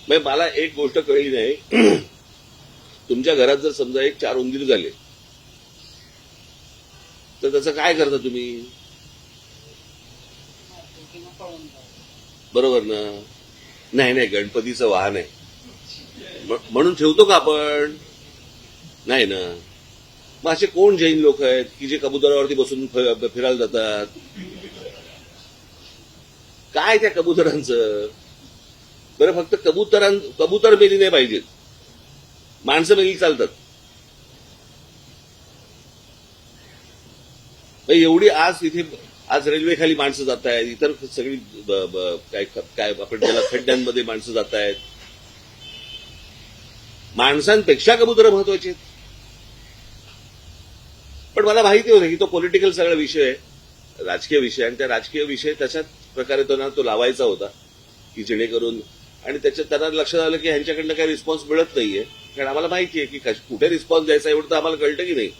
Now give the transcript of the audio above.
म्हणजे मला एक गोष्ट कळली नाही. तुमच्या घरात जर समजा एक 4 उंदीर झाले तर त्याचं काय करता तुम्ही? बरोबर ना? नाही नाही, गणपतीचं वाहन आहे म्हणून ठेवतो का आपण? नाही ना. मग असे कोण जैन लोक आहेत की जे कबुतरावरती बसून फिरायला जातात? काय त्या कबुतरांचं? बरं, फक्त कबूतर मेली नाही पाहिजेत, माणसं मेली चालतात. एवढी आज रेल्वेखाली माणसं जात आहेत, इतर सगळी काय काय आपण त्याला खड्ड्यांमध्ये माणसं जात आहेत. माणसांपेक्षा कबुतर महत्वाची आहेत. पण मला माहिती होतं की तो पॉलिटिकल सगळा विषय आहे, राजकीय विषय, आणि त्या राजकीय विषय तशाच प्रकारे तो लावायचा होता की जेणेकरून, आणि त्याच्यात त्यांना लक्षात आलं की ह्यांच्याकडनं काही रिस्पॉन्स मिळत नाहीये. कारण आम्हाला माहिती आहे की कुठे रिस्पॉन्स द्यायचा एवढं तर आम्हाला कळतं की नाही.